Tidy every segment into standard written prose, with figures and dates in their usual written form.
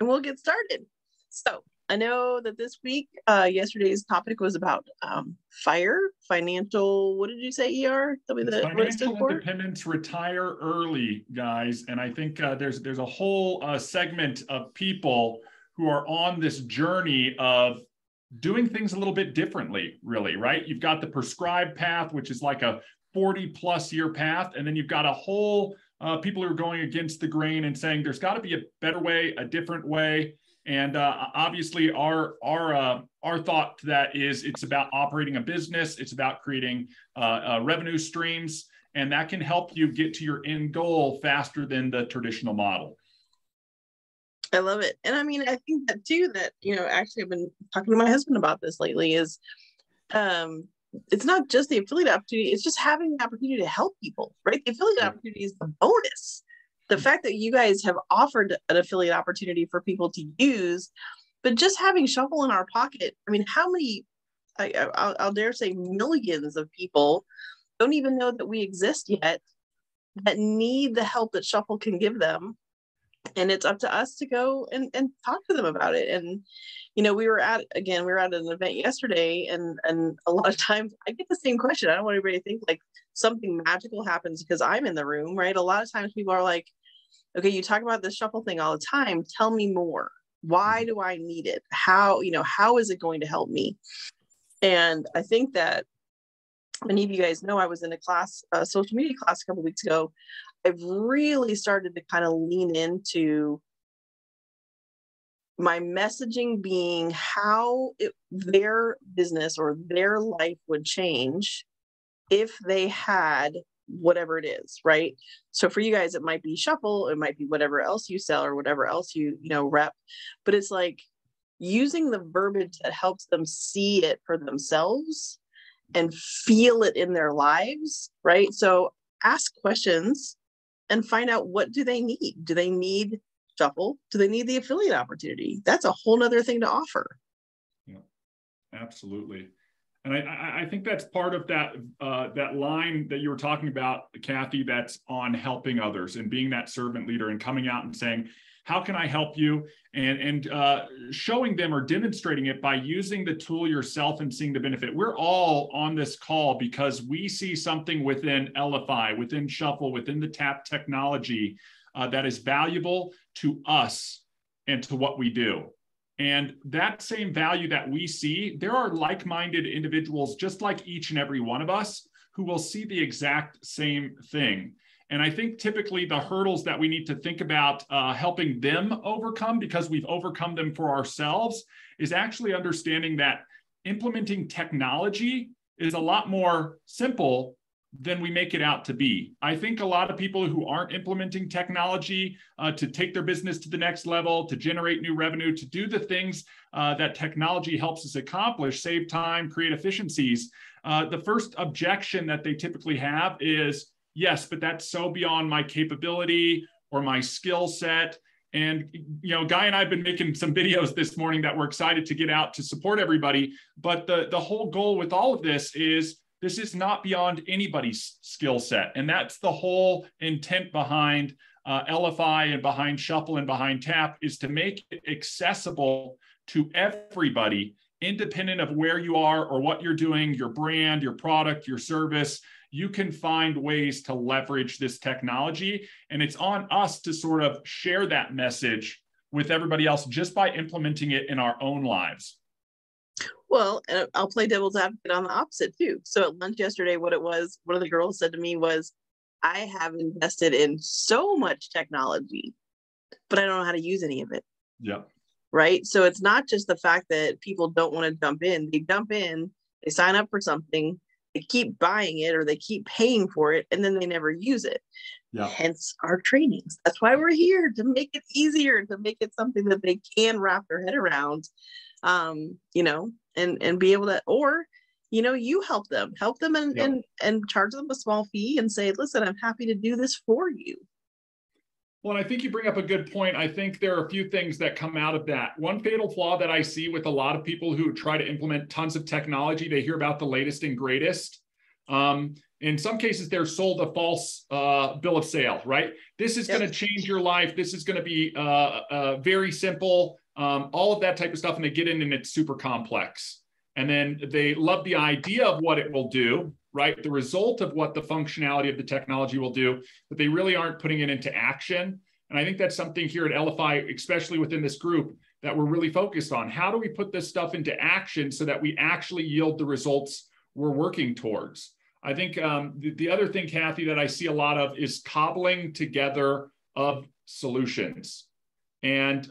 and we'll get started. So I know that this week, yesterday's topic was about FIRE, financial, what did you say, ER? Tell me what it stood Financial for. independence, retire early, guys. And I think there's a whole segment of people who are on this journey of doing things a little bit differently, really, right? You've got the prescribed path, which is like a 40+ year path. And then you've got a whole people who are going against the grain and saying there's got to be a better way, a different way. And obviously our thought to that is it's about operating a business. It's about creating revenue streams, and that can help you get to your end goal faster than the traditional model. I love it. And I mean, I think that too, that, actually I've been talking to my husband about this lately is, it's not just the affiliate opportunity, it's just having the opportunity to help people, right? The affiliate opportunity is the bonus. The fact that you guys have offered an affiliate opportunity for people to use, but just having Shuffle in our pocket, I mean, how many, I'll dare say millions of people don't even know that we exist yet that need the help that Shuffle can give them. And it's up to us to go and talk to them about it. And, we were at an event yesterday, and a lot of times I get the same question. I don't want everybody to think like something magical happens because I'm in the room, right? A lot of times people are like, okay, you talk about this Shuffle thing all the time. Tell me more. Why do I need it? How is it going to help me? And I think that many of you guys know I was in a class, a social media class a couple of weeks ago. I've really started to kind of lean into my messaging being how their business or their life would change if they had whatever it is, right? So for you guys, it might be Shuffle, it might be whatever else you sell or whatever else you rep, but it's like using the verbiage that helps them see it for themselves and feel it in their lives, right? So ask questions and find out, what do they need? Do they need Shuffle? Do they need the affiliate opportunity? That's a whole nother thing to offer. Yeah, absolutely. And I think that's part of that that line that you were talking about, Cathy, that's on helping others and being that servant leader and coming out and saying, how can I help you? And showing them or demonstrating it by using the tool yourself and seeing the benefit. We're all on this call because we see something within LFI, within Shuffle, within the TAP technology that is valuable to us and to what we do. And that same value that we see, there are like-minded individuals just like each and every one of us who will see the exact same thing. And I think typically the hurdles that we need to think about helping them overcome, because we've overcome them for ourselves, is actually understanding that implementing technology is a lot more simple than we make it out to be. I think a lot of people who aren't implementing technology to take their business to the next level, to generate new revenue, to do the things that technology helps us accomplish, save time, create efficiencies, the first objection that they typically have is, yes, but that's so beyond my capability or my skill set. And, Guy and I have been making some videos this morning that we're excited to get out to support everybody. But the whole goal with all of this is not beyond anybody's skill set. And that's the whole intent behind LFI and behind Shuffle and behind TAP, is to make it accessible to everybody, independent of where you are or what you're doing, your brand, your product, your service. You can find ways to leverage this technology. And it's on us to sort of share that message with everybody else just by implementing it in our own lives. Well, I'll play devil's advocate on the opposite too. So at lunch yesterday, what it was, one of the girls said to me was, I have invested in so much technology, but I don't know how to use any of it. Yeah. Right. So it's not just the fact that people don't want to jump in. They jump in, they sign up for something, they keep buying it or they keep paying for it, and then they never use it. Yeah. Hence our trainings. That's why we're here, to make it easier, to make it something that they can wrap their head around, and be able to, or, you help them and charge them a small fee and say, listen, I'm happy to do this for you. Well, and I think you bring up a good point. I think there are a few things that come out of that. One fatal flaw that I see with a lot of people who try to implement tons of technology, they hear about the latest and greatest. In some cases, they're sold a false bill of sale, right? This is going to change your life. This is going to be very simple, all of that type of stuff. And they get in and it's super complex. And then they love the idea of what it will do, right? The result of what the functionality of the technology will do, but they really aren't putting it into action. And I think that's something here at LFI, especially within this group, that we're really focused on. How do we put this stuff into action so that we actually yield the results we're working towards? I think the other thing, Cathy, that I see a lot of is cobbling together of solutions. And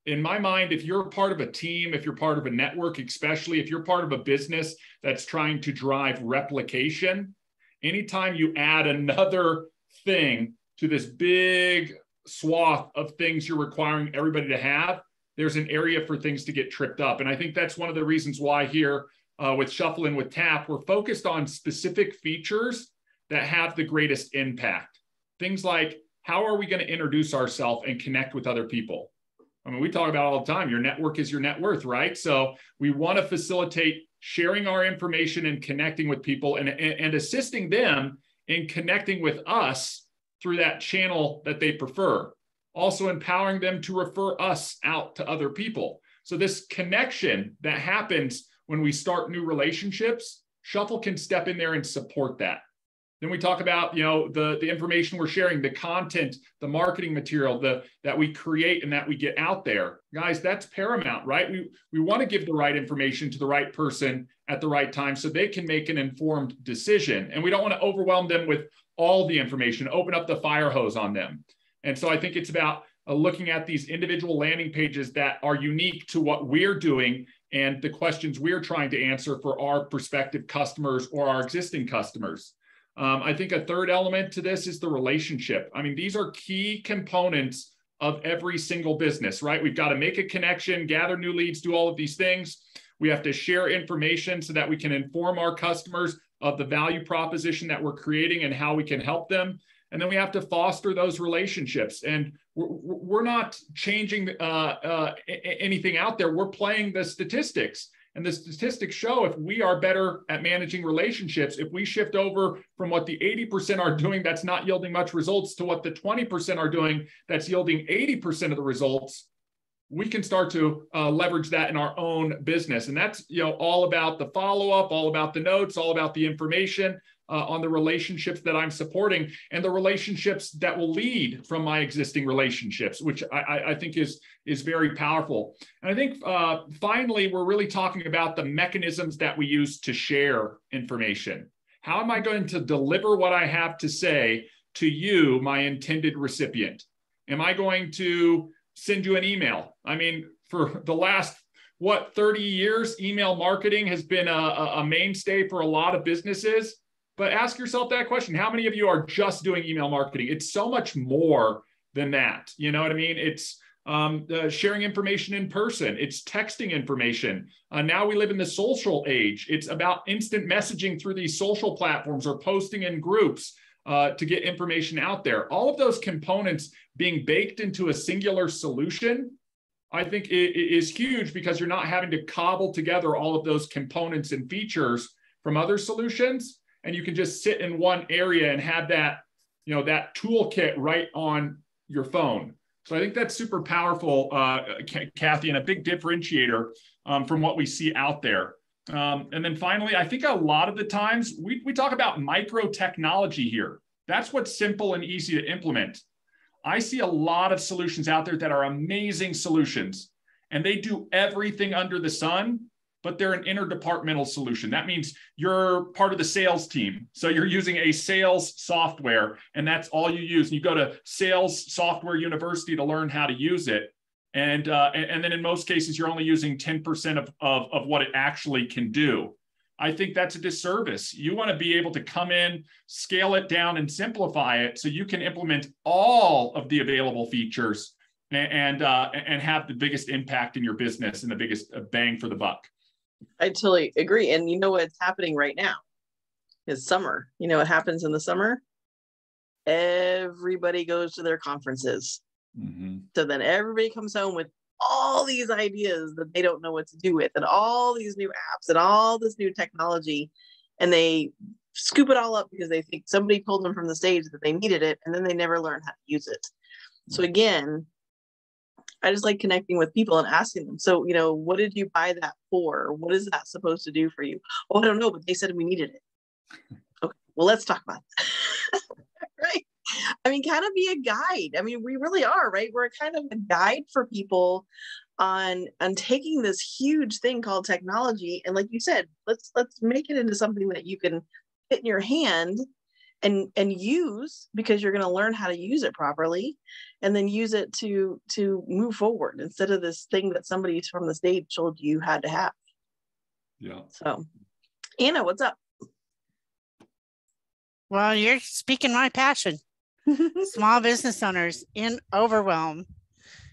in my mind, if you're part of a team, if you're part of a network, especially if you're part of a business that's trying to drive replication, anytime you add another thing to this big swath of things you're requiring everybody to have, there's an area for things to get tripped up. And I think that's one of the reasons why here with Shuffle and with Tap, we're focused on specific features that have the greatest impact. Things like, how are we going to introduce ourselves and connect with other people? I mean, we talk about all the time, your network is your net worth, right? So we want to facilitate sharing our information and connecting with people and assisting them in connecting with us through that channel that they prefer. Also empowering them to refer us out to other people. So this connection that happens when we start new relationships, Shuffle can step in there and support that. Then we talk about, the information we're sharing, the content, the marketing material that we create and that we get out there. Guys, that's paramount, right? We want to give the right information to the right person at the right time so they can make an informed decision. And we don't want to overwhelm them with all the information, open up the fire hose on them. And so I think it's about looking at these individual landing pages that are unique to what we're doing and the questions we're trying to answer for our prospective customers or our existing customers. I think a third element to this is the relationship. I mean, these are key components of every single business, right? We've got to make a connection, gather new leads, do all of these things. We have to share information so that we can inform our customers of the value proposition that we're creating and how we can help them. And then we have to foster those relationships. And we're not changing anything out there. We're playing the statistics. And the statistics show if we are better at managing relationships, if we shift over from what the 80% are doing that's not yielding much results to what the 20% are doing that's yielding 80% of the results, we can start to leverage that in our own business. And that's all about the follow-up, all about the notes, all about the information on the relationships that I'm supporting and the relationships that will lead from my existing relationships, which I think is very powerful. And I think finally, we're really talking about the mechanisms that we use to share information. How am I going to deliver what I have to say to you, my intended recipient? Am I going to send you an email? I mean, for the last, 30 years, email marketing has been a mainstay for a lot of businesses. But ask yourself that question. How many of you are just doing email marketing? It's so much more than that. You know what I mean? It's sharing information in person. It's texting information. Now we live in the social age. It's about instant messaging through these social platforms or posting in groups to get information out there. All of those components being baked into a singular solution, I think is huge because you're not having to cobble together all of those components and features from other solutions. And you can just sit in one area and have that, that toolkit right on your phone. So I think that's super powerful, Cathy, and a big differentiator from what we see out there. And then finally, I think a lot of the times we talk about micro technology here. That's what's simple and easy to implement. I see a lot of solutions out there that are amazing solutions, and they do everything under the sun, but they're an interdepartmental solution. That means you're part of the sales team. So you're using a sales software and that's all you use. And you go to Sales Software University to learn how to use it. And then in most cases, you're only using 10% of what it actually can do. I think that's a disservice. You want to be able to come in, scale it down and simplify it so you can implement all of the available features and have the biggest impact in your business and the biggest bang for the buck. I totally agree. And you know what's happening right now is summer. You know what happens in the summer? Everybody goes to their conferences. Mm-hmm. So then everybody comes home with all these ideas that they don't know what to do with and all these new apps and all this new technology. And they scoop it all up because they think somebody told them from the stage that they needed it, and then they never learn how to use it. So again, I just like connecting with people and asking them, so, what did you buy that for? What is that supposed to do for you? Oh, I don't know, but they said we needed it. Okay, well, let's talk about that. Right? I mean, kind of be a guide. I mean, we really are, right? We're kind of a guide for people on taking this huge thing called technology, and like you said, let's make it into something that you can fit in your hand and use, because you're going to learn how to use it properly, and then use it to move forward instead of this thing that somebody from the stage told you had to have. Yeah. So, Anna, what's up? Well, you're speaking my passion. Small business owners in overwhelm.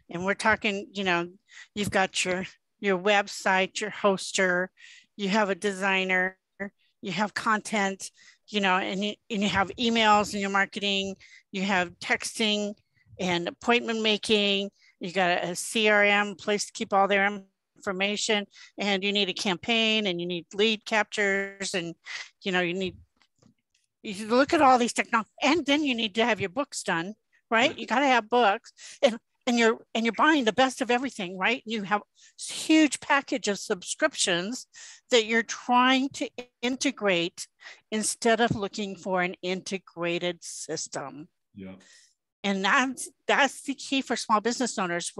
And we're talking, you've got your website, your hoster, you have a designer, you have content, and you have emails in your marketing, you have texting and appointment making, you got a CRM place to keep all their information, and you need a campaign, and you need lead captures, and, you look at all these technology, and then you need to have your books done, right? You got to have books, and you're buying the best of everything, right? You have a huge package of subscriptions that you're trying to integrate instead of looking for an integrated system. Yeah. And that's the key for small business owners.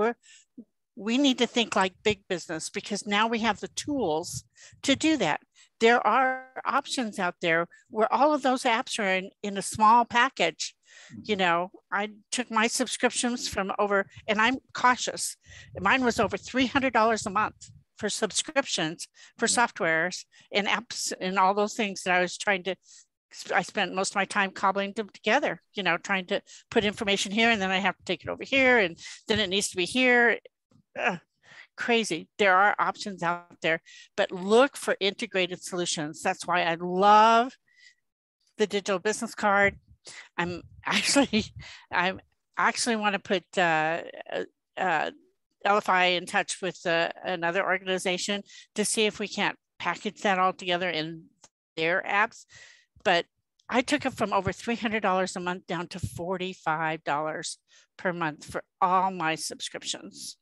We need to think like big business, because now we have the tools to do that. There are options out there where all of those apps are in a small package. I took my subscriptions from over, and I'm cautious. Mine was over $300 a month for subscriptions for softwares and apps and all those things that I spent most of my time cobbling them together, trying to put information here, and then I have to take it over here, and then it needs to be here. Crazy. There are options out there, but look for integrated solutions. That's why I love the digital business card. I actually want to put F.I.R.E in touch with another organization to see if we can't package that all together in their apps. But I took it from over $300 a month down to $45 per month for all my subscriptions.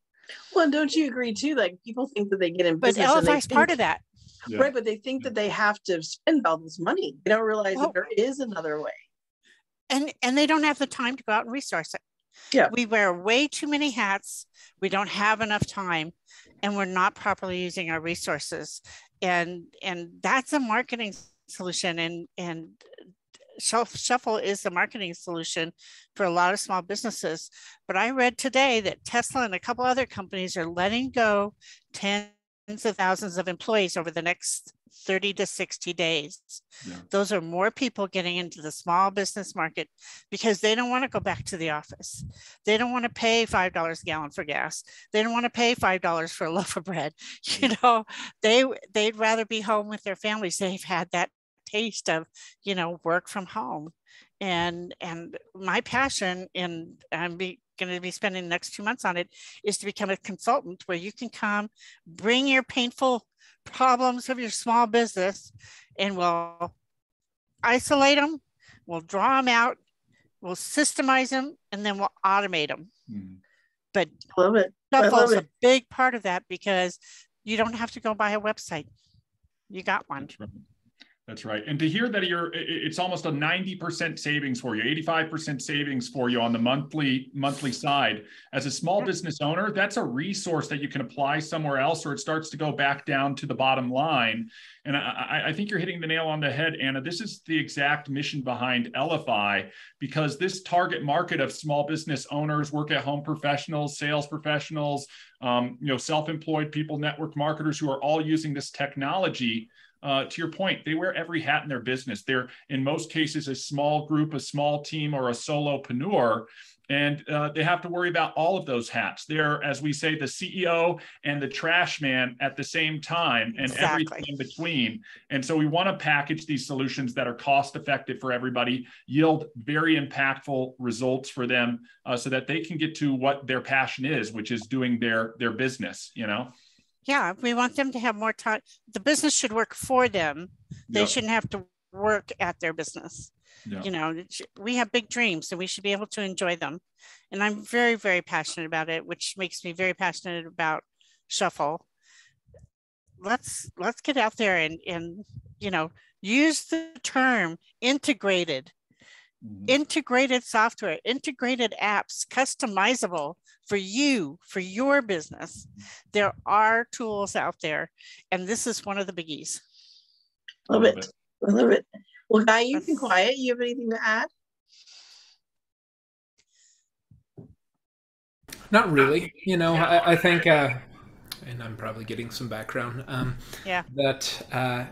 Well, don't you agree too? Like, people think that they get in business, but F.I.R.E is part of that. Yeah. Right, but they think that they have to spend all this money. They don't realize that there is another way. And they don't have the time to go out and resource it. Yeah. We wear way too many hats. We don't have enough time, and we're not properly using our resources. And that's a marketing solution. And Shuffle is the marketing solution for a lot of small businesses. But I read today that Tesla and a couple other companies are letting go tens of thousands of employees over the next 30 to 60 days. Yeah. Those are more people getting into the small business market because they don't want to go back to the office. They don't want to pay $5 a gallon for gas. They don't want to pay $5 for a loaf of bread. They'd rather be home with their families. They've had that taste of, work from home. And my passion, and I'm going to be spending the next 2 months on it, is to become a consultant where you can come, bring your painful problems of your small business, and we'll isolate them, we'll draw them out, we'll systemize them, and then we'll automate them. Mm-hmm. But love it. Shuffle's a big part of that, because you don't have to go buy a website. You got one. That's right. That's right. And to hear that it's almost a 90% savings for you, 85% savings for you on the monthly side. As a small business owner, that's a resource that you can apply somewhere else, or it starts to go back down to the bottom line. And I think you're hitting the nail on the head, Anna. This is the exact mission behind F.I.R.E, because this target market of small business owners, work-at-home professionals, sales professionals, self-employed people, network marketers who are all using this technology. To your point, they wear every hat in their business. They're, in most cases, a small group, a small team, or a solopreneur, and they have to worry about all of those hats. They're, as we say, the CEO and the trash man at the same time, and everything in between. And so we want to package these solutions that are cost-effective for everybody, yield very impactful results for them, so that they can get to what their passion is, which is doing their business, Yeah, we want them to have more time. The business should work for them. They shouldn't have to work at their business. Yeah. You know, we have big dreams and we should be able to enjoy them. And I'm very, very passionate about it, which makes me very passionate about Shuffle. Let's get out there and you know, use the term integrated. Integrated software, integrated apps, customizable for you, for your business. There are tools out there, and this is one of the biggies. Love it. I love it. Well, Guy, you've been quiet. You have anything to add? Not really. You know, I think, and I'm probably getting some background. That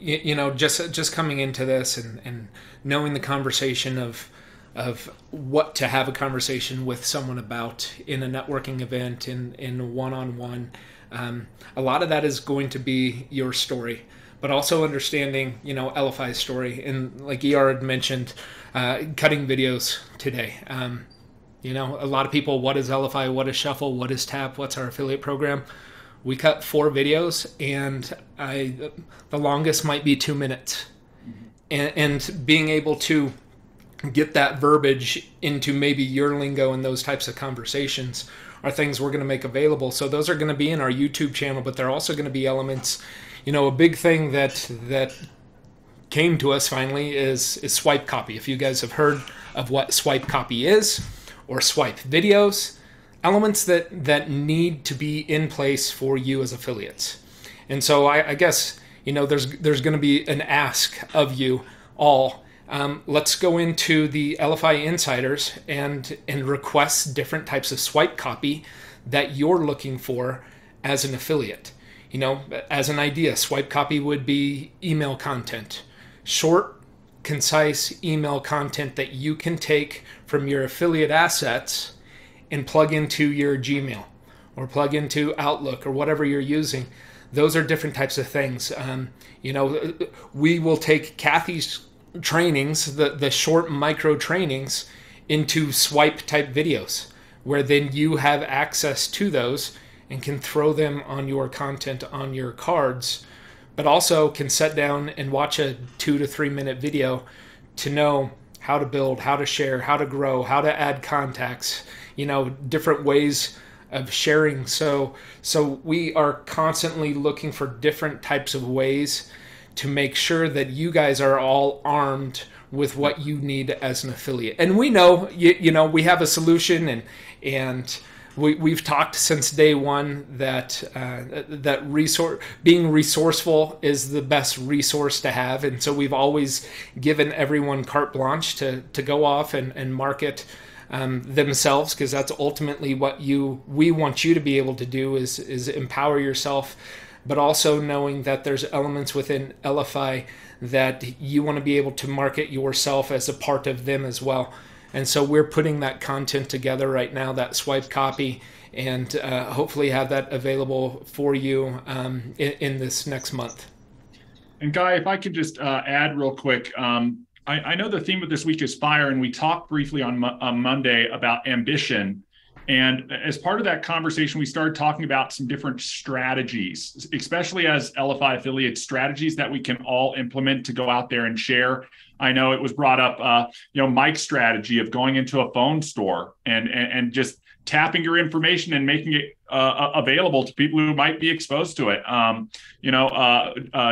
you know, just coming into this and knowing the conversation of what to have a conversation with someone about in a networking event, in one-on-one. A lot of that is going to be your story, but also understanding, you know, LFI's story. And like ER had mentioned, cutting videos today. You know, a lot of people, what is LFI? What is Shuffle? What is TAP? What's our affiliate program? We cut 4 videos, and the longest might be 2 minutes. And being able to get that verbiage into maybe your lingo and those types of conversations are things we're going to make available. So those are going to be in our YouTube channel, but they're also going to be elements. You know, a big thing that came to us finally is swipe copy. If you guys have heard of what swipe copy is, or swipe videos, elements that need to be in place for you as affiliates. And so I guess, you know, there's going to be an ask of you all. Let's go into the LFI Insiders and request different types of swipe copy that you're looking for as an affiliate. You know, as an idea, swipe copy would be email content, short, concise email content that you can take from your affiliate assets and plug into your Gmail or plug into Outlook or whatever you're using. Those are different types of things. You know, we will take Cathy's trainings, the short micro trainings, into swipe type videos, where then you have access to those and can throw them on your content on your cards, but also can sit down and watch a 2 to 3 minute video to know how to build, how to share, how to grow, how to add contacts, you know, different ways of sharing. So we are constantly looking for different types of ways to make sure that you guys are all armed with what you need as an affiliate. And we know, you know, we have a solution, and we've talked since day one that being resourceful is the best resource to have. And so we've always given everyone carte blanche to go off and market themselves, because that's ultimately what we want you to be able to do is empower yourself, but also knowing that there's elements within LFI that you want to be able to market yourself as a part of them as well. And so we're putting that content together right now, that swipe copy, and hopefully have that available for you in this next month. And Guy, if I could just add real quick, I know the theme of this week is FIRE, and we talked briefly on Monday about ambition. And as part of that conversation, we started talking about some different strategies, especially as LFI affiliate strategies that we can all implement to go out there and share. I know it was brought up, you know, Mike's strategy of going into a phone store and just tapping your information and making it available to people who might be exposed to it.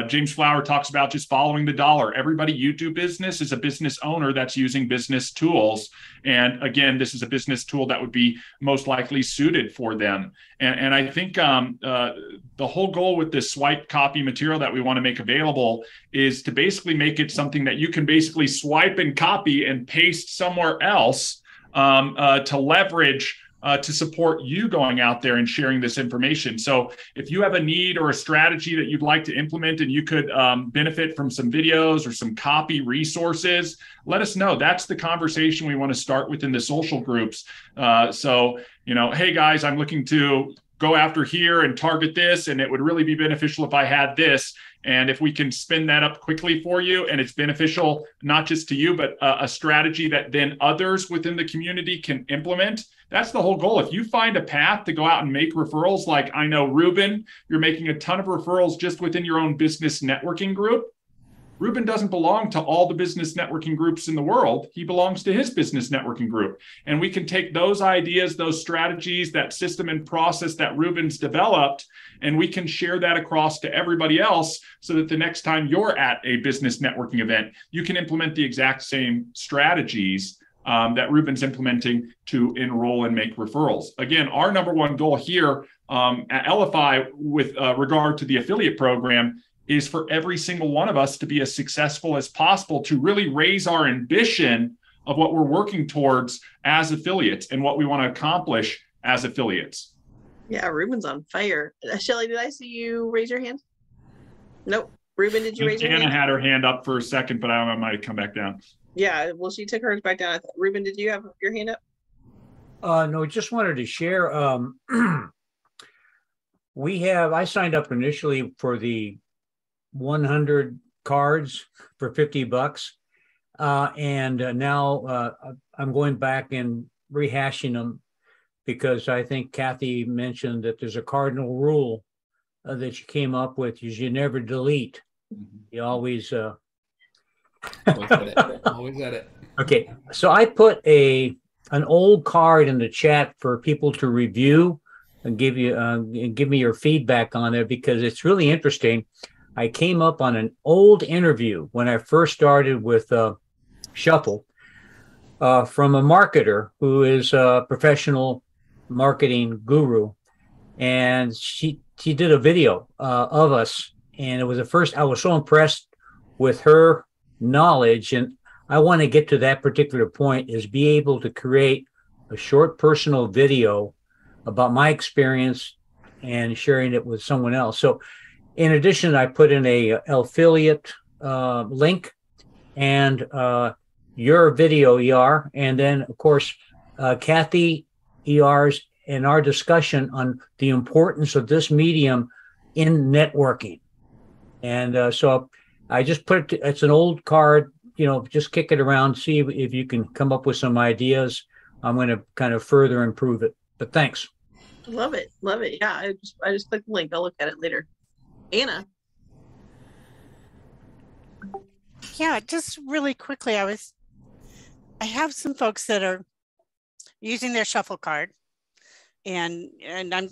James Flower talks about just following the dollar. Everybody you do business is a business owner that's using business tools. And again, this is a business tool that would be most likely suited for them. And I think the whole goal with this swipe copy material that we want to make available is to basically make it something that you can basically swipe and copy and paste somewhere else to leverage to support you going out there and sharing this information. So if you have a need or a strategy that you'd like to implement and you could benefit from some videos or some copy resources, let us know. That's the conversation we want to start within the social groups. Hey guys, I'm looking to go after here and target this, and it would really be beneficial if I had this. And if we can spin that up quickly for you, and it's beneficial not just to you, but a strategy that then others within the community can implement. That's the whole goal. If you find a path to go out and make referrals, like I know Ruben, you're making a ton of referrals just within your own business networking group. Ruben doesn't belong to all the business networking groups in the world. He belongs to his business networking group. And we can take those ideas, those strategies, that system and process that Ruben's developed, and we can share that across to everybody else so that the next time you're at a business networking event, you can implement the exact same strategies that Ruben's implementing to enroll and make referrals. Again, our number one goal here at LFI with regard to the affiliate program is for every single one of us to be as successful as possible, to really raise our ambition of what we're working towards as affiliates and what we want to accomplish as affiliates. Yeah, Ruben's on fire. Shelly, did I see you raise your hand? Nope. Ruben, did you raise your hand? Anna had her hand up for a second, but I might come back down. Yeah, well, she took hers back down. Ruben, did you have your hand up? No, just wanted to share. I signed up initially for the 100 cards for $50. And now I'm going back and rehashing them because I think Cathy mentioned that there's a cardinal rule that you came up with, is you never delete. You always always at it. Always at it. Okay, so I put an old card in the chat for people to review and give me your feedback on it, because it's really interesting. I came up on an old interview when I first started with Shuffle from a marketer who is a professional marketing guru, and she did a video of us, and it was the first. I was so impressed with her knowledge, and I want to get to that particular point, is be able to create a short personal video about my experience and sharing it with someone else. So in addition, I put in a affiliate link and your video, ER, and then, of course, Cathy, ER's, and our discussion on the importance of this medium in networking. And so I just put it, it's an old card, just kick it around, see if you can come up with some ideas. I'm going to kind of further improve it. But thanks. Love it. Love it. Yeah, I just clicked the link. I'll look at it later. Anna. Yeah, just really quickly, I have some folks that are using their shuffle card, and I'm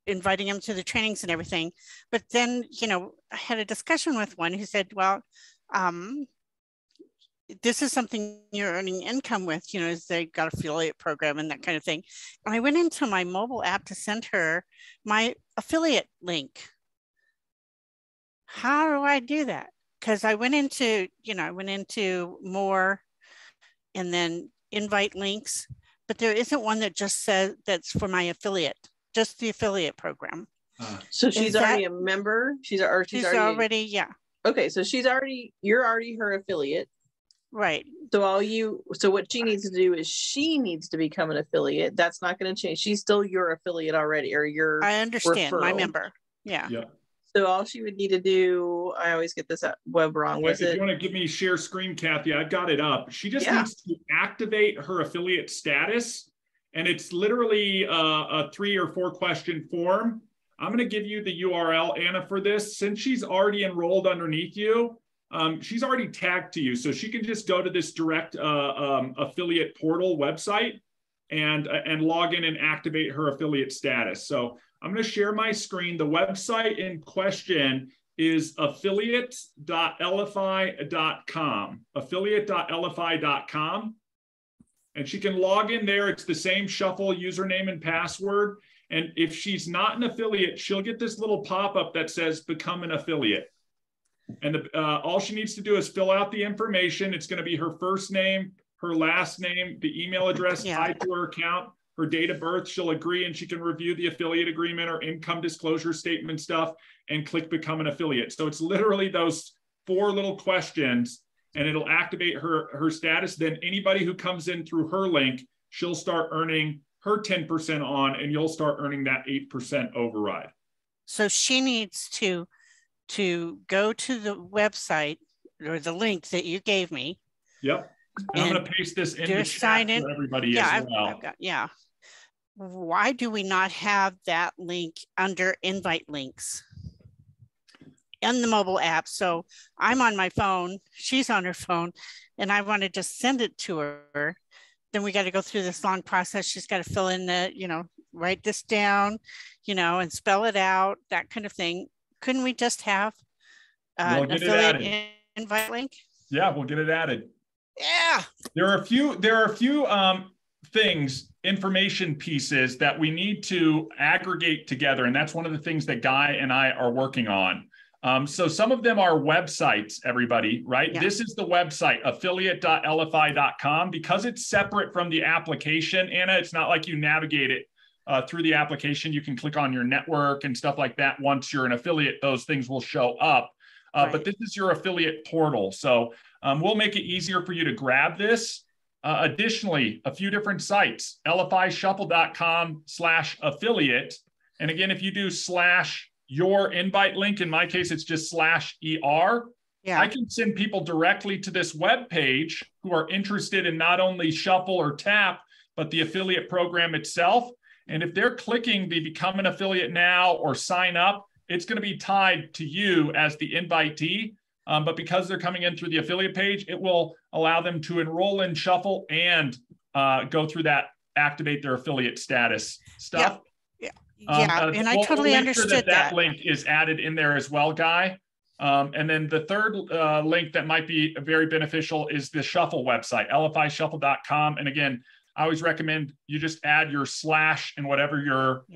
inviting them to the trainings and everything. But then, I had a discussion with one who said, well, this is something you're earning income with, is they got affiliate program and that kind of thing. And I went into my mobile app to send her my affiliate link. How do I do that? Because I went into more and then invite links, but there isn't one that just says that's for my affiliate, just the affiliate program. So she's already a member. She's already, yeah. Okay, so you're already her affiliate. Right. So what she needs to do is she needs to become an affiliate. That's not going to change. She's still your affiliate already, or your I understand, referral. My member. Yeah. Yeah. So all she would need to do, I always get this web wrong. If you want to give me share screen, Cathy, I've got it up. She just needs to activate her affiliate status, and it's literally a 3 or 4 question form. I'm going to give you the URL, Anna, for this. Since she's already enrolled underneath you, she's already tagged to you, so she can just go to this direct affiliate portal website and log in and activate her affiliate status. So I'm going to share my screen. The website in question is affiliate.lfi.com, affiliate.lfi.com. And she can log in there. It's the same Shuffle username and password. And if she's not an affiliate, she'll get this little pop-up that says become an affiliate. And all she needs to do is fill out the information. It's going to be her first name, her last name, the email address tied to her account, her date of birth. She'll agree, and she can review the affiliate agreement or income disclosure statement stuff and click become an affiliate. So it's literally those 4 little questions, and it'll activate her status. Then anybody who comes in through her link, she'll start earning her 10% on, and you'll start earning that 8% override. So she needs to go to the website or the link that you gave me. Yep. And I'm going to paste this in the chat for everybody as well. Why do we not have that link under invite links? and the mobile app. So I'm on my phone, she's on her phone, and I want to just send it to her. Then we got to go through this long process. She's got to fill in the, write this down, and spell it out, that kind of thing. Couldn't we just have an affiliate invite link? Yeah, we'll get it added. Yeah. There are a few things, information pieces that we need to aggregate together. And that's one of the things that Guy and I are working on. So some of them are websites, everybody, right? Yeah. This is the website, affiliate.lfi.com. Because it's separate from the application, Anna, it's not like you navigate it through the application. You can click on your network and stuff like that. Once you're an affiliate, those things will show up. Right. But this is your affiliate portal. So we'll make it easier for you to grab this. Additionally, a few different sites, lfishuffle.com/affiliate. And again, if you do /your invite link, in my case, it's just /ER. Yeah. I can send people directly to this web page who are interested in not only Shuffle or Tap, but the affiliate program itself. And if they're clicking the Become an Affiliate Now or Sign Up, it's going to be tied to you as the invitee. But because they're coming in through the affiliate page, it will allow them to enroll in Shuffle and go through that, activate their affiliate status stuff. Yeah. And I totally understood that link is added in there as well, Guy. And then the third link that might be very beneficial is the Shuffle website, lfishuffle.com. And again, I always recommend you just add your / and whatever your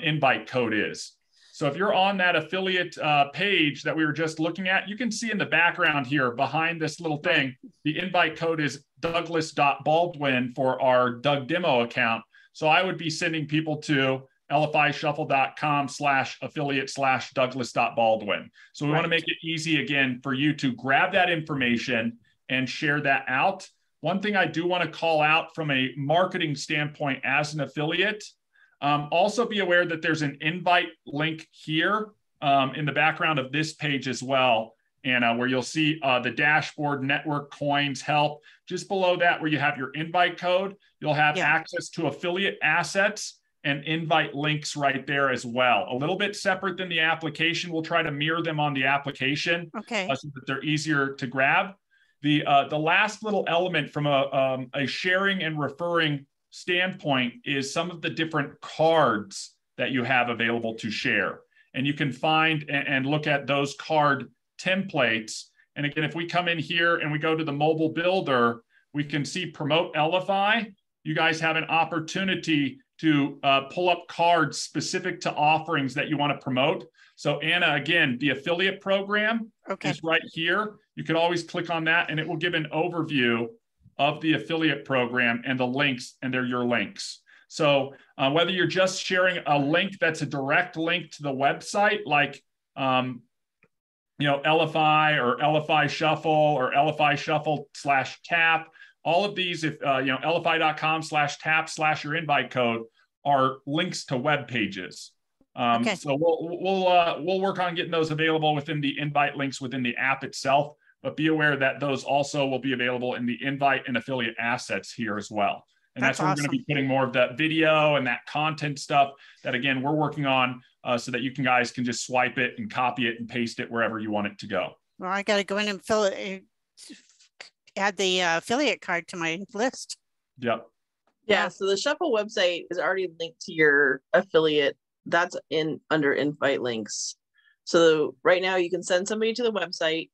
invite code is. So if you're on that affiliate page that we were just looking at, you can see in the background here behind this little thing, the invite code is Douglas.Baldwin for our Doug Demo account. So I would be sending people to lfishuffle.com/affiliate/Douglas.Baldwin. So we want to make it easy again for you to grab that information and share that out. One thing I do want to call out from a marketing standpoint as an affiliate, also be aware that there's an invite link here in the background of this page as well, Anna, where you'll see the dashboard, network, coins, help. Just below that, where you have your invite code, you'll have access to affiliate assets and invite links right there as well. A little bit separate than the application. We'll try to mirror them on the application so that they're easier to grab. The last little element from a sharing and referring standpoint is some of the different cards that you have available to share. And you can find and look at those card templates. And again, if we come in here and we go to the mobile builder, we can see Promote LFI. You guys have an opportunity to pull up cards specific to offerings that you want to promote. So Anna, again, the affiliate program is right here. You can always click on that and it will give an overview of the affiliate program and the links, and they're your links. So whether you're just sharing a link that's a direct link to the website, like LFI or LFI Shuffle or LFI Shuffle /tap, all of these, if LFI.com/tap/ your invite code are links to web pages. So we'll work on getting those available within the invite links within the app itself. But be aware that those also will be available in the invite and affiliate assets here as well. And that's where we're going to be putting more of that video and that content stuff that, again, we're working on so that you guys can just swipe it and copy it and paste it wherever you want it to go. Well, I got to go in and add the affiliate card to my list. Yep. Yeah. So the Shuffle website is already linked to your affiliate. That's under invite links. So right now you can send somebody to the website.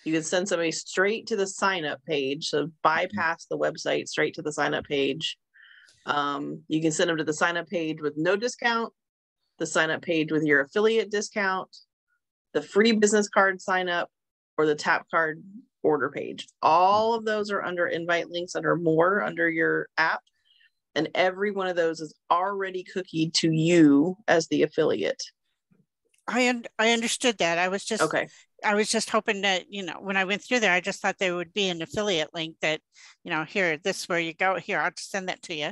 You can send somebody straight to the sign up page. So bypass the website straight to the sign up page. You can send them to the sign up page with no discount, the sign up page with your affiliate discount, the free business card sign up, or the tap card order page. All of those are under invite links under more under your app. And every one of those is already cookied to you as the affiliate. I understood that. I was just hoping that, when I went through there, I just thought there would be an affiliate link that, here, this is where you go. Here, I'll just send that to you.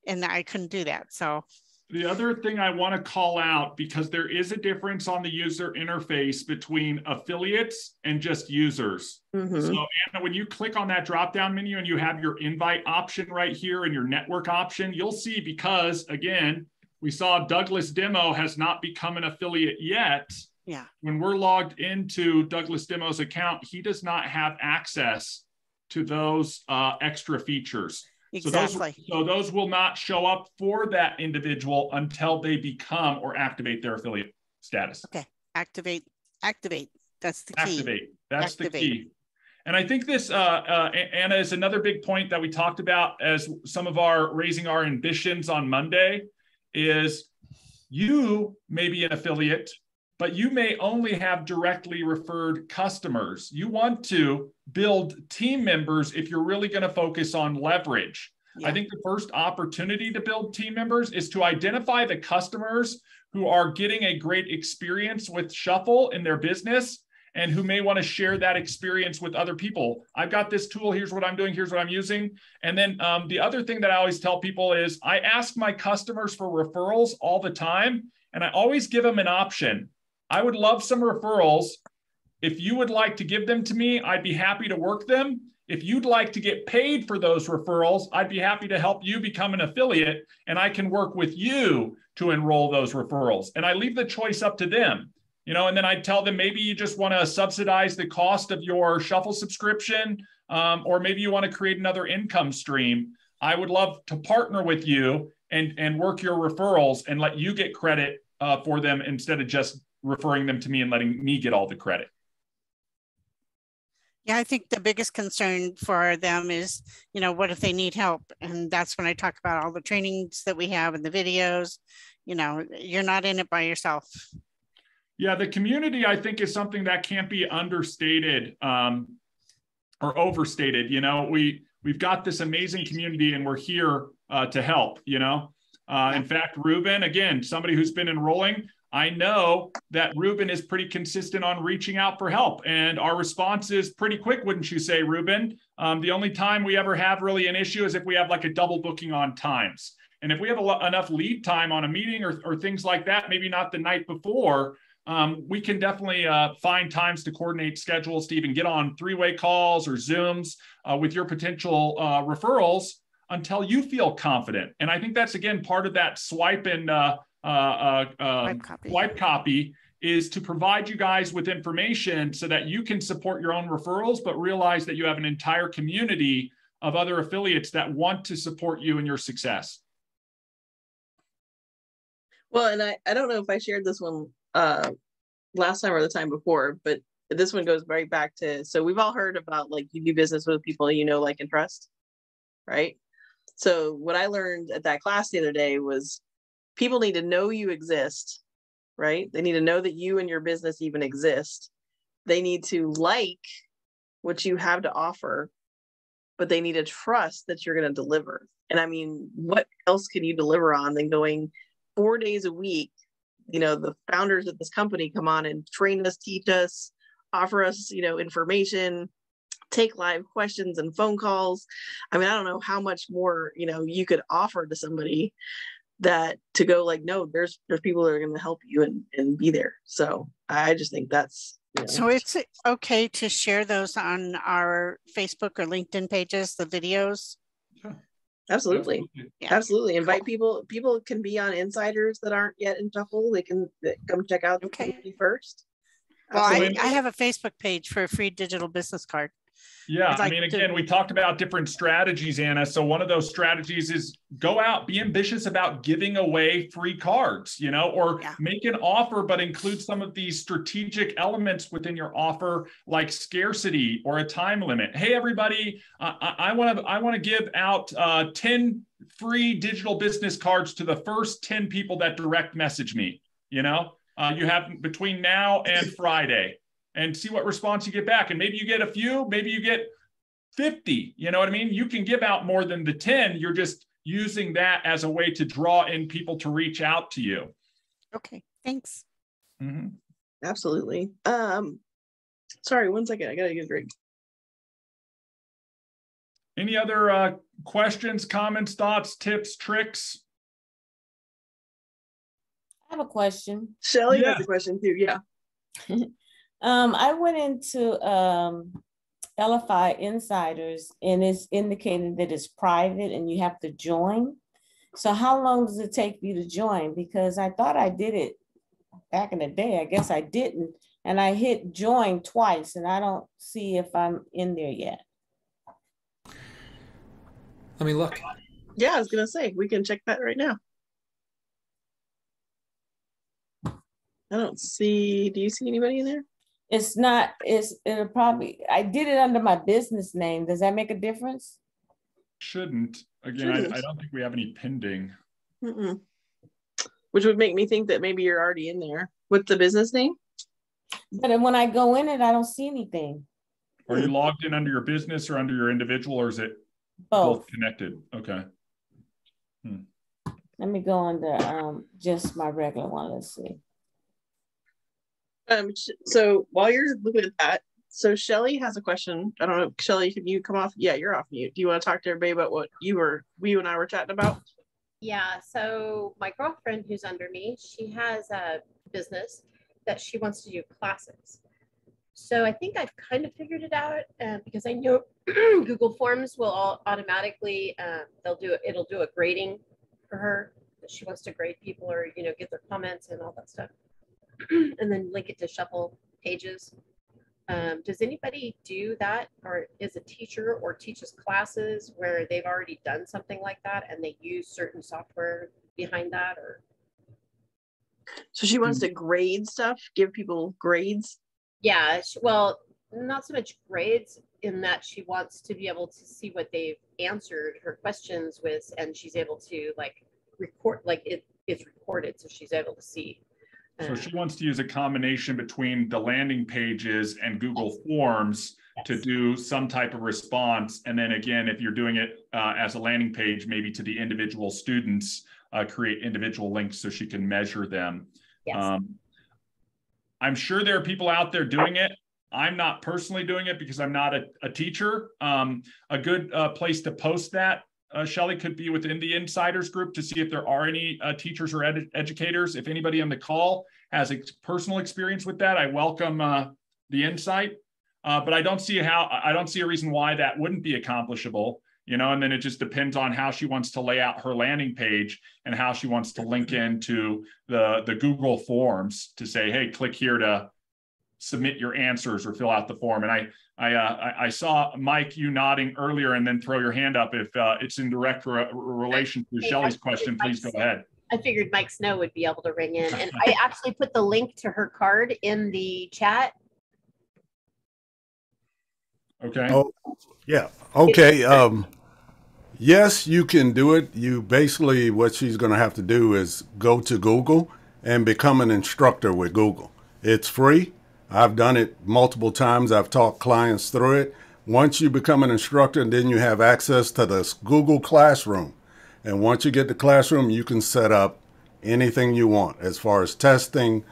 And I couldn't do that. So the other thing I want to call out, because there is a difference on the user interface between affiliates and just users. Mm-hmm. So Anna, when you click on that drop-down menu and you have your invite option right here and your network option, you'll see, because again, we saw Douglas Demo has not become an affiliate yet. Yeah. When we're logged into Douglas Demo's account, he does not have access to those extra features. Exactly. So those will not show up for that individual until they become or activate their affiliate status. Okay. Activate. That's the key. Activate. That's the key. And I think this, Anna, is another big point that we talked about as some of our raising our ambitions on Monday is you may be an affiliate, but you may only have directly referred customers. You want to build team members if you're really going to focus on leverage. Yeah. I think the first opportunity to build team members is to identify the customers who are getting a great experience with Shuffle in their business and who may want to share that experience with other people. I've got this tool, here's what I'm doing, here's what I'm using. And then the other thing that I always tell people is I ask my customers for referrals all the time, and I always give them an option. I would love some referrals. If you would like to give them to me, I'd be happy to work them. If you'd like to get paid for those referrals, I'd be happy to help you become an affiliate, and I can work with you to enroll those referrals. And I leave the choice up to them. And then I tell them maybe you just want to subsidize the cost of your Shuffle subscription, or maybe you want to create another income stream. I would love to partner with you and work your referrals and let you get credit for them instead of just referring them to me and letting me get all the credit. Yeah, I think the biggest concern for them is, what if they need help? And that's when I talk about all the trainings that we have and the videos. You're not in it by yourself. Yeah, the community, I think, is something that can't be understated or overstated. We've got this amazing community and we're here to help, In fact, Ruben, again, somebody who's been enrolling, I know that Ruben is pretty consistent on reaching out for help, and our response is pretty quick, wouldn't you say, Ruben? The only time we ever have really an issue is if we have like a double booking on times. And if we have enough lead time on a meeting or things like that, maybe not the night before, we can definitely find times to coordinate schedules to even get on three-way calls or Zooms with your potential referrals until you feel confident. And I think that's, again, part of that swipe and swipe copy is to provide you guys with information so that you can support your own referrals, but realize that you have an entire community of other affiliates that want to support you in your success. Well, and I don't know if I shared this one last time or the time before, but this one goes right back to, so we've all heard about like you do business with people like and trust, right? So what I learned at that class the other day was people need to know you exist, right? They need to know that you and your business even exist. They need to like what you have to offer, but they need to trust that you're going to deliver. And I mean, what else can you deliver on than going 4 days a week? The founders of this company come on and train us, teach us, offer us, information, take live questions and phone calls. I mean, I don't know how much more, you could offer to somebody that to go like, no, there's people that are going to help you and be there. So I just think that's, So it's okay to share those on our Facebook or LinkedIn pages, the videos. Sure. Absolutely. Yeah. Absolutely. Invite people. People can be on insiders that aren't yet in Shuffle. They can come check out the community first. Well, I have a Facebook page for a free digital business card. Yeah, I mean, again, we talked about different strategies, Anna. So one of those strategies is go out, be ambitious about giving away free cards, or make an offer, but include some of these strategic elements within your offer, like scarcity or a time limit. Hey, everybody, I want to give out 10 free digital business cards to the first 10 people that direct message me. You have between now and Friday. And see what response you get back. And maybe you get a few, maybe you get 50, you know what I mean? You can give out more than the 10. You're just using that as a way to draw in people to reach out to you. Okay, thanks. Mm-hmm. Absolutely. Sorry, 1 second. I gotta get a drink. Any other questions, comments, thoughts, tips, tricks? I have a question. Shelly has a question too, yeah. I went into F.I.R.E Insiders and it's indicated that it's private and you have to join. So how long does it take you to join? Because I thought I did it back in the day. I guess I didn't. And I hit join twice and I don't see if I'm in there yet. Let me look. Yeah, I was going to say, we can check that right now. I don't see, do you see anybody in there? It'll probably, I did it under my business name. Does that make a difference? Shouldn't. Again, I don't think we have any pending. Mm-mm. Which would make me think that maybe you're already in there. What's the business name? But when I go in it, I don't see anything. Are you logged in under your business or under your individual, or is it both connected? Okay. Let me go under just my regular one. Let's see. So while you're looking at that, so Shelly has a question. I don't know, Shelly, can you come off? Yeah, you're off mute. Do you want to talk to everybody about what you and I were chatting about? Yeah, so my girlfriend who's under me, she has a business that she wants to do classes. So I think I've kind of figured it out because I know Google Forms will all automatically, it'll do a grading for her. She wants to grade people or, get their comments and all that stuff. And then link it to Shuffle Pages. Does anybody do that, or is a teacher or teaches classes where they've already done something like that and they use certain software behind that? Or so she wants to grade stuff, give people grades? Yeah, well, not so much grades in that she wants to be able to see what they've answered her questions with, and she's able to record, it's recorded, so she's able to see. So she wants to use a combination between the landing pages and Google Forms to do some type of response. And then again, if you're doing it as a landing page, maybe to the individual students, create individual links so she can measure them. Yes. I'm sure there are people out there doing it. I'm not personally doing it because I'm not a teacher. A good place to post that, Shelly, could be within the insiders group to see if there are any teachers or educators. If anybody on the call has personal experience with that, I welcome the insight. But I don't see a reason why that wouldn't be accomplishable, and then it just depends on how she wants to lay out her landing page and how she wants to link into the Google Forms to say, hey, click here to submit your answers or fill out the form. And I saw, Mike, you nodding earlier, and then throw your hand up if it's in direct relation to Shelly's question. Please go ahead. I figured Mike Snow would be able to ring in. And I actually put the link to her card in the chat. Okay. Oh, yeah. Okay. Yes, you can do it. You basically, what she's going to have to do is go to Google and become an instructor with Google. It's free. I've done it multiple times. I've taught clients through it. Once you become an instructor, then you have access to this Google Classroom. And once you get the classroom, you can set up anything you want as far as testing,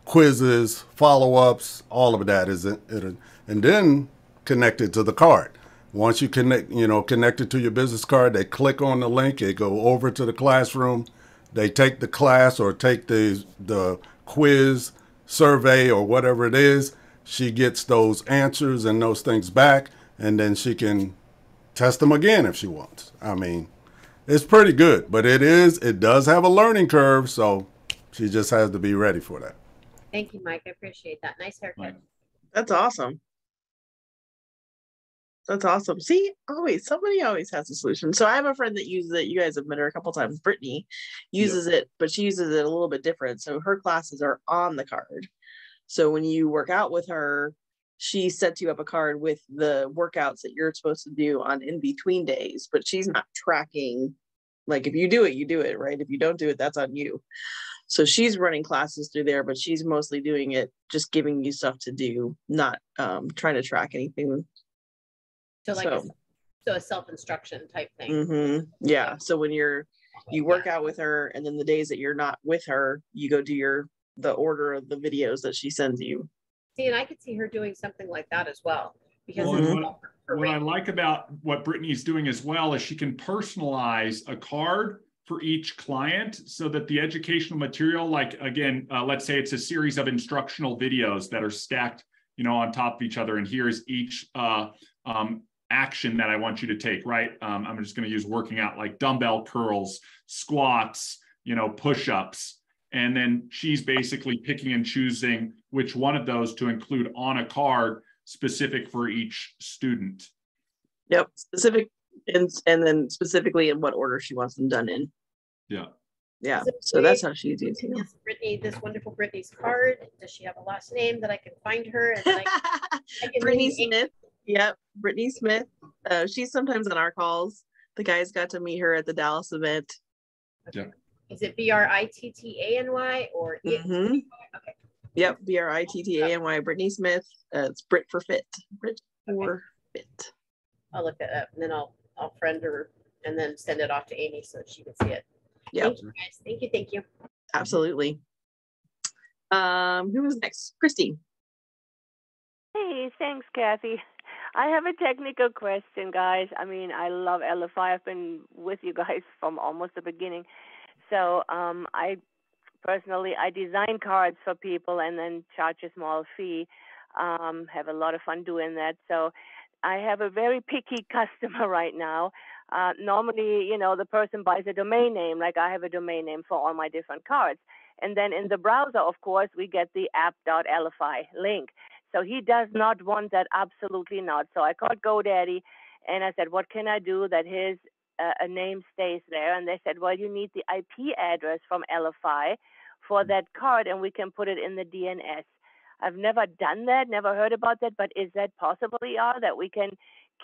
quizzes, follow-ups, all of that is it. And then connect it to the card. Once you connect it to your business card, they click on the link, they go over to the classroom, they take the class or take the quiz, survey, or whatever it is. She gets those answers and those things back, and then she can test them again if she wants. I mean, it's pretty good, but it does have a learning curve, so she just has to be ready for that. Thank you, Mike. I appreciate that. Nice haircut. That's awesome. That's awesome. See, somebody always has a solution. So I have a friend that uses it. You guys have met her a couple times. Brittany uses it, but she uses it a little bit different. So her classes are on the card. So when you work out with her, she sets you up a card with the workouts that you're supposed to do on in between days, but she's not tracking. Like if you do it, you do it, right? If you don't do it, that's on you. So she's running classes through there, but she's mostly doing it, just giving you stuff to do, not trying to track anything. So a self-instruction type thing. Mm-hmm. Yeah. So when you work out with her, and then the days that you're not with her, you go do the order of the videos that she sends you. See, and I could see her doing something like that as well. Because what I like about what Brittany's doing as well is she can personalize a card for each client so that the educational material, like again, let's say it's a series of instructional videos that are stacked, on top of each other. And here's each action that I want you to take, right? I'm just going to use working out, like dumbbell curls, squats, push-ups. And then she's basically picking and choosing which one of those to include on a card specific for each student. Yep, specific, and then specifically in what order she wants them done in. Yeah. Yeah, so that's how she's using it. Brittany, this wonderful Brittany's card. Does she have a last name that I can find her? And I can Brittany Smith. Yep, Brittany Smith. She's sometimes on our calls. The guys got to meet her at the Dallas event. Yeah. Is it BRITTANY or Mm-hmm. Okay. Yep, BRITTANY. Brittany Smith. It's Brit for Fit. Brit for Fit. I'll look that up, and then I'll friend her and then send it off to Amy so she can see it. Yep. Thank you, guys. Thank you. Absolutely. Who was next? Christy. Hey, thanks, Kathy. I have a technical question, guys. I mean, I love F.I.R.E. I've been with you guys from almost the beginning. So I design cards for people and then charge a small fee. Have a lot of fun doing that. So I have a very picky customer right now. Normally, the person buys a domain name, like I have a domain name for all my different cards. And then in the browser, of course, we get the app.lfi link. So he does not want that, absolutely not. So I called GoDaddy and I said, what can I do that his a name stays there? And they said, well, you need the IP address from LFI for that card and we can put it in the DNS. I've never done that, never heard about that, but is that possible, ER, that we can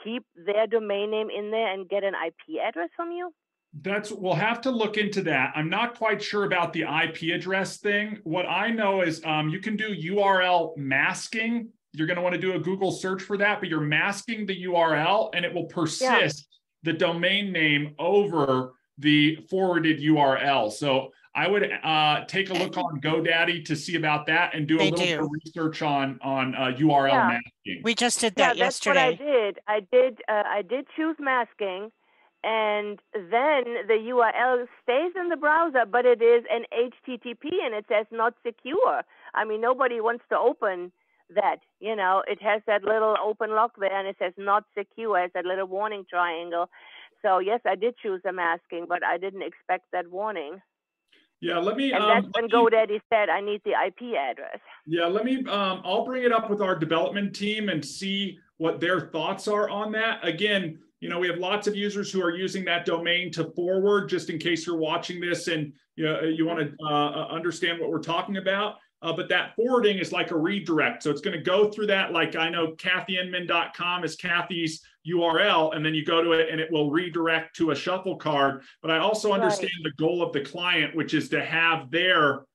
keep their domain name in there and get an IP address from you? We'll have to look into that. I'm not quite sure about the IP address thing. What I know is you can do URL masking. You're going to want to do a Google search for that, but you're masking the URL and it will persist the domain name over the forwarded URL. So I would take a look on GoDaddy to see about that and do a little bit of research on URL masking. We just did that yesterday. That's what I did. I did choose masking, and then the URL stays in the browser, but it is an HTTP and it says not secure. I mean, nobody wants to open that. It has that little open lock there and it says not secure. It's that little warning triangle. So yes, I did choose the masking, but I didn't expect that warning. Yeah, let me. And that's when GoDaddy said I need the IP address. Yeah, let me. I'll bring it up with our development team and see what their thoughts are on that. Again, we have lots of users who are using that domain to forward, just in case you're watching this and you want to understand what we're talking about. But that forwarding is like a redirect. So it's going to go through that. Like I know CathyInman.com is Kathy's URL, and then you go to it and it will redirect to a shuffle card. But I also understand the goal of the client, which is to have their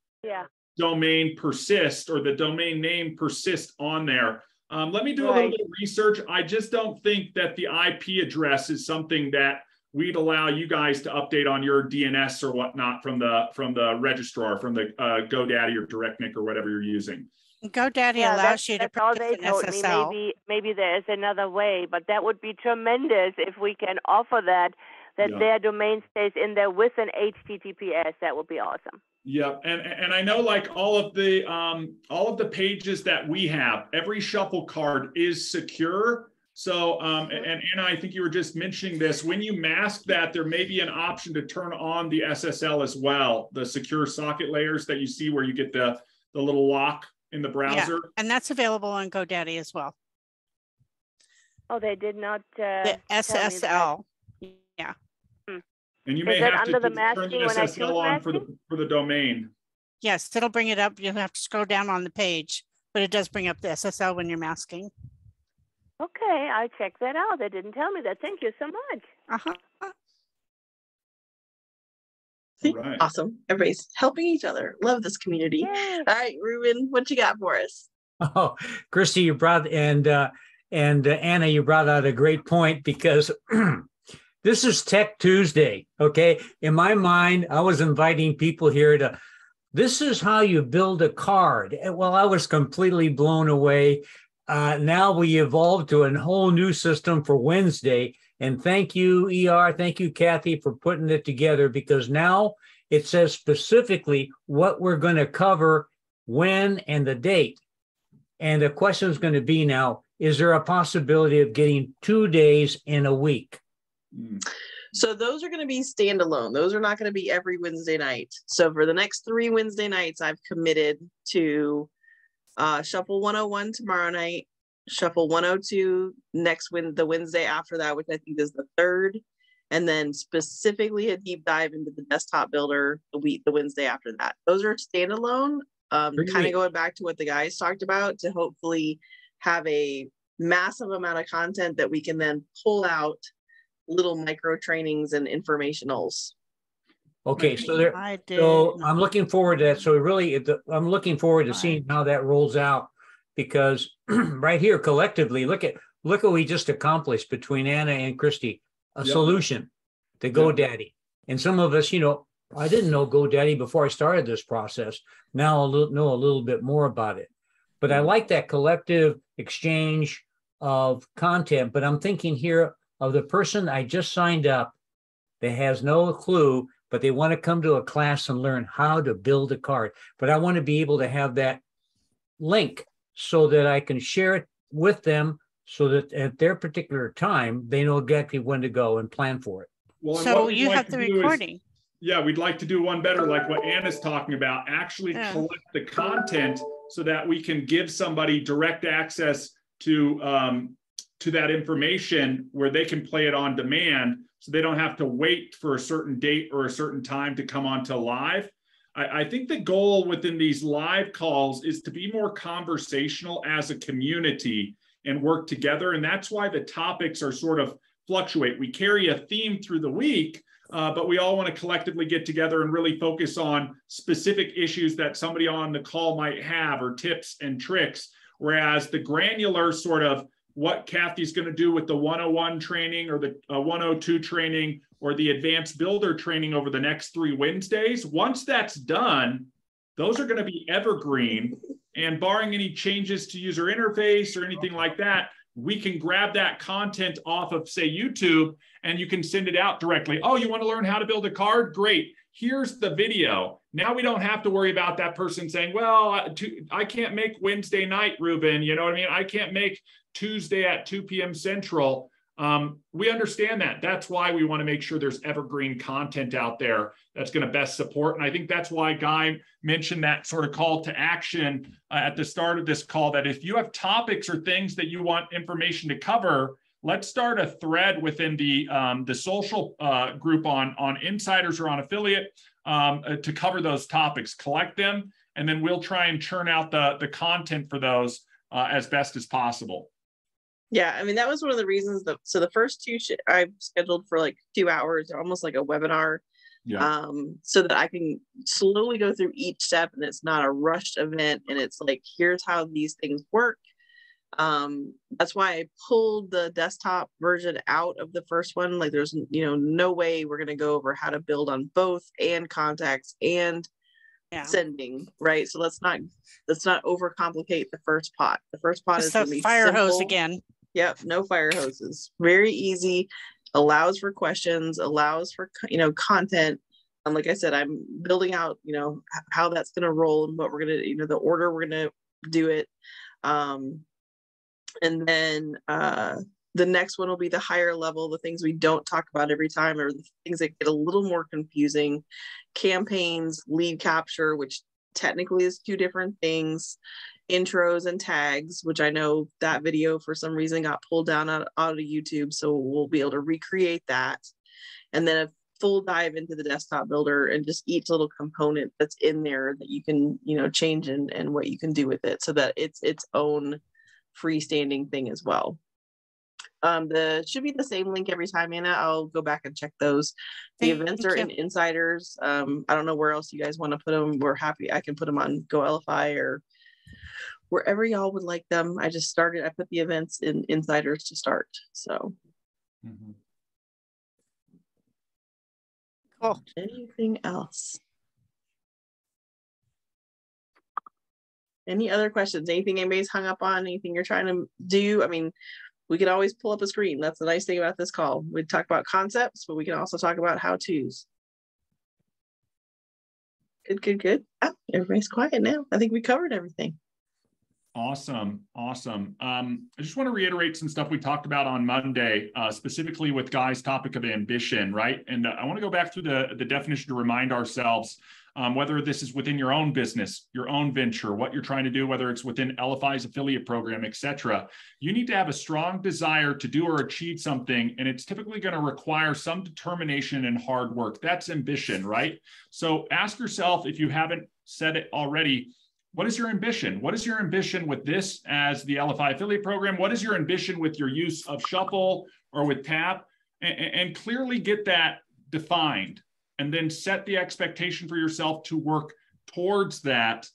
domain persist or the domain name persist on there. Let me do a little bit of research. I just don't think that the IP address is something that we'd allow you guys to update on your DNS or whatnot from the registrar, from the GoDaddy or DirectNick or whatever you're using. GoDaddy allows you to protect an SSL. Maybe there's another way, but that would be tremendous if we can offer that their domain stays in there with an HTTPS. That would be awesome. Yeah, and I know like all of the pages that we have, every shuffle card is secure. So, and Anna, I think you were just mentioning this. When you mask that, there may be an option to turn on the SSL as well, the secure socket layers that you see where you get the little lock in the browser. Yeah, and that's available on GoDaddy as well. Oh, they did not. The SSL. Yeah. And you may have to turn the SSL on for the domain. Yes, it'll bring it up. You'll have to scroll down on the page, but it does bring up the SSL when you're masking. Okay, I'll check that out. They didn't tell me that. Thank you so much. Right. Awesome. Everybody's helping each other. Love this community. Yay. All right, Ruben, what you got for us? Oh, Christy, you brought and Anna, you brought out a great point because this is Tech Tuesday. Okay, in my mind, I was inviting people here to. This is how you build a card. Well, I was completely blown away. Now we evolved to a whole new system for Wednesday. And thank you, ER. Thank you, Kathy, for putting it together, because now it says specifically what we're going to cover, when, and the date. And the question is going to be now, is there a possibility of getting 2 days in a week? So those are going to be standalone. Those are not going to be every Wednesday night. So for the next 3 Wednesday nights, I've committed to Shuffle 101 tomorrow night, Shuffle 102 the Wednesday after that, which I think is the 3rd, and then specifically a deep dive into the desktop builder the Wednesday after that. Those are standalone, kind of going back to what the guys talked about, to hopefully have a massive amount of content that we can then pull out little micro trainings and informationals. Okay, so I'm looking forward to that. So really, I'm looking forward to seeing how that rolls out, because right here collectively, look what we just accomplished between Anna and Christy, a solution to GoDaddy. And some of us, I didn't know GoDaddy before I started this process. Now I know a little bit more about it. But I like that collective exchange of content. But I'm thinking here of the person I just signed up that has no clue, but they want to come to a class and learn how to build a card. But I want to be able to have that link so that I can share it with them, so that at their particular time, they know exactly when to go and plan for it. Well, so you have the recording. We'd like to do one better, like what Anna's talking about, actually collect the content so that we can give somebody direct access to that information where they can play it on demand, so they don't have to wait for a certain date or a certain time to come onto live. I think the goal within these live calls is to be more conversational as a community and work together. And that's why the topics are sort of fluctuate. We carry a theme through the week, but we all want to collectively get together and really focus on specific issues that somebody on the call might have, or tips and tricks. Whereas the granular sort of what Cathy's going to do with the 101 training, or the 102 training, or the advanced builder training over the next 3 Wednesdays, once that's done, those are going to be evergreen. And barring any changes to user interface or anything like that, we can grab that content off of, say, YouTube, and you can send it out directly. Oh, you want to learn how to build a card? Great. Here's the video. Now we don't have to worry about that person saying, well, I can't make Wednesday night, Ruben. You know what I mean? I can't make Tuesday at 2 p.m. Central. We understand that. That's why we want to make sure there's evergreen content out there that's going to best support. And I think that's why Guy mentioned that sort of call to action at the start of this call, that if you have topics or things that you want information to cover, let's start a thread within the social group on insiders or on affiliate to cover those topics, collect them, and then we'll try and churn out the content for those as best as possible. Yeah, I mean, that was one of the reasons so the first 2 I've scheduled for like 2 hours, almost like a webinar, so that I can slowly go through each step, and it's not a rushed event, and it's like, here's how these things work. That's why I pulled the desktop version out of the first one. Like, there's no way we're going to go over how to build on both, and contacts, and sending, right? So let's not overcomplicate the first pot. The first pot is the fire hose again. Yep, no fire hoses. Very easy. Allows for questions. Allows for content. Like I said, I'm building out how that's going to roll, and what we're going to the order we're going to do it. And then the next one will be the higher level, the things we don't talk about every time, or the things that get a little more confusing. Campaigns, lead capture, which technically is 2 different things. Intros and tags, which I know that video for some reason got pulled down out of YouTube, so we'll be able to recreate that. And then a full dive into the desktop builder, and just each little component that's in there that you can change and what you can do with it, so that it's its own freestanding thing as well. Should be the same link every time, Anna. I'll go back and check those. The events are in Insiders. I don't know where else you guys want to put them. We're happy. I can put them on Go LFI or wherever y'all would like them. I put the events in Insiders to start. So. Cool. Anything else? Any other questions? Anything anybody's hung up on? Anything you're trying to do? I mean, we can always pull up a screen. That's the nice thing about this call. We talk about concepts, but we can also talk about how-tos. Good. Oh, everybody's quiet now. I think we covered everything. Awesome. Awesome. I just want to reiterate some stuff we talked about on Monday, specifically with Guy's topic of ambition, right? And I want to go back through the definition to remind ourselves whether this is within your own business, your own venture, what you're trying to do, whether it's within LFI's affiliate program, et cetera. You need to have a strong desire to do or achieve something, and it's typically going to require some determination and hard work. That's ambition, right? So ask yourself, if you haven't said it already, what is your ambition? What is your ambition with this as the LFI affiliate program? What is your ambition with your use of Shuffle or with Tap? And clearly get that defined, and then set the expectation for yourself to work towards that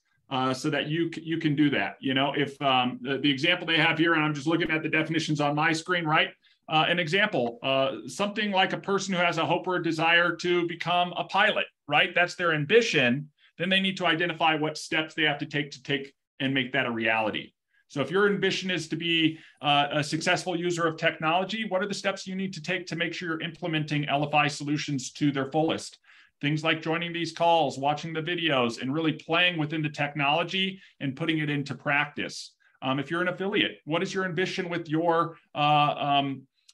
so that you can do that. You know, if the example they have here, and I'm just looking at the definitions on my screen, right? An example, something like a person who has a hope or a desire to become a pilot, right? That's their ambition. Then they need to identify what steps they have to take and make that a reality. So if your ambition is to be a successful user of technology, what are the steps you need to take to make sure you're implementing LFI solutions to their fullest? Things like joining these calls, watching the videos, and really playing within the technology and putting it into practice. If you're an affiliate, what is your ambition with your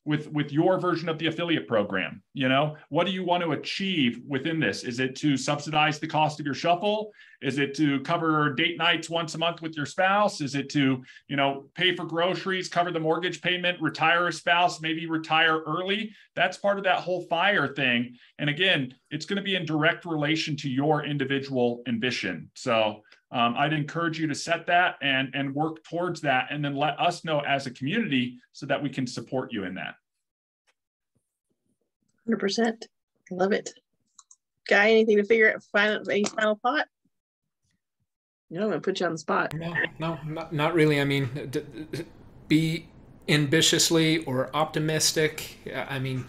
with your version of the affiliate program? You know, what do you want to achieve within this? Is it to subsidize the cost of your Shuffle? Is it to cover date nights once a month with your spouse? Is it to, you know, pay for groceries, cover the mortgage payment, retire a spouse, maybe retire early? That's part of that whole FIRE thing. And again, it's going to be in direct relation to your individual ambition. So I'd encourage you to set that and work towards that, and then let us know as a community so that we can support you in that. 100%. Love it. Guy, anything to figure out? Any final thought? No, I'm going to put you on the spot. No, not really. I mean, be ambitiously or optimistic. I mean,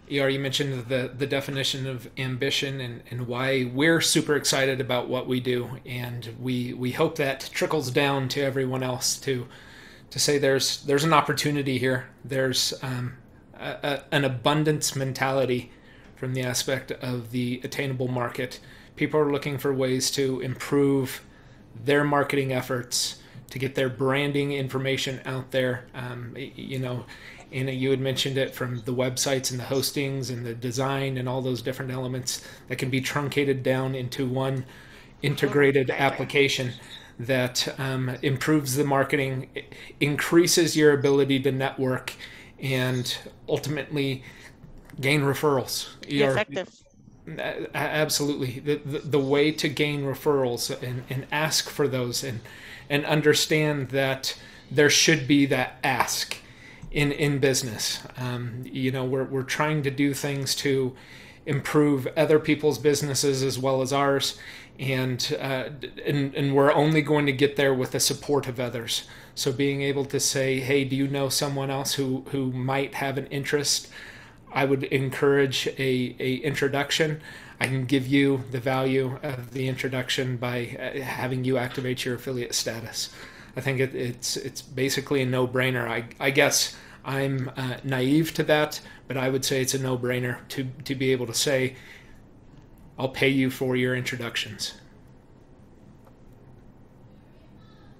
you mentioned the definition of ambition and why we're super excited about what we do, and we hope that trickles down to everyone else to say there's an opportunity here. There's an abundance mentality from the aspect of the attainable market. People are looking for ways to improve their marketing efforts, to get their branding information out there. You know, Anna, you had mentioned it, from the websites and the hostings and the design and all those different elements that can be truncated down into one integrated application that improves the marketing, increases your ability to network, and ultimately gain referrals. Effective. Absolutely. The way to gain referrals and ask for those, and understand that there should be that ask in business. You know, we're trying to do things to improve other people's businesses as well as ours, and we're only going to get there with the support of others. So being able to say, hey, do you know someone else who might have an interest? I would encourage a introduction. I can give you the value of the introduction by having you activate your affiliate status. I think it's basically a no-brainer. I guess I'm naive to that, but I would say it's a no-brainer to be able to say, I'll pay you for your introductions.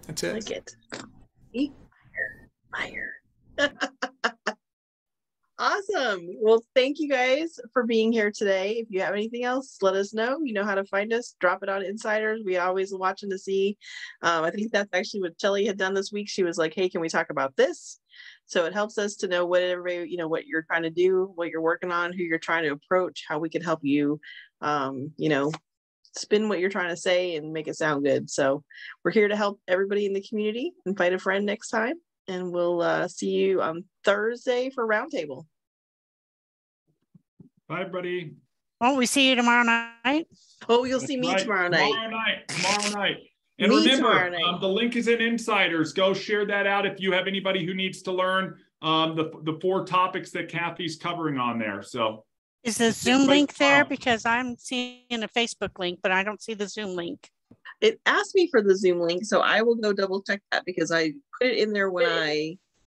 That's it. I like it. Eat fire. Awesome. Well, thank you guys for being here today. If you have anything else, let us know. You know how to find us. Drop it on Insiders. We always watching to see. I think that's actually what Shelly had done this week. She was like, hey, can we talk about this? So it helps us to know what everybody, what you're trying to do, what you're working on, who you're trying to approach, how we can help you, spin what you're trying to say and make it sound good. So we're here to help everybody in the community. Invite a friend next time. And we'll see you on Thursday for Roundtable. Bye, everybody. Won't we see you tomorrow night? Oh, you'll see me tomorrow night. Tomorrow night. And remember, the link is in Insiders. Go share that out if you have anybody who needs to learn the 4 topics that Kathy's covering on there. So is the Zoom link there? Because I'm seeing a Facebook link, but I don't see the Zoom link. It asked me for the Zoom link, so I will go double check that because I put it in there when I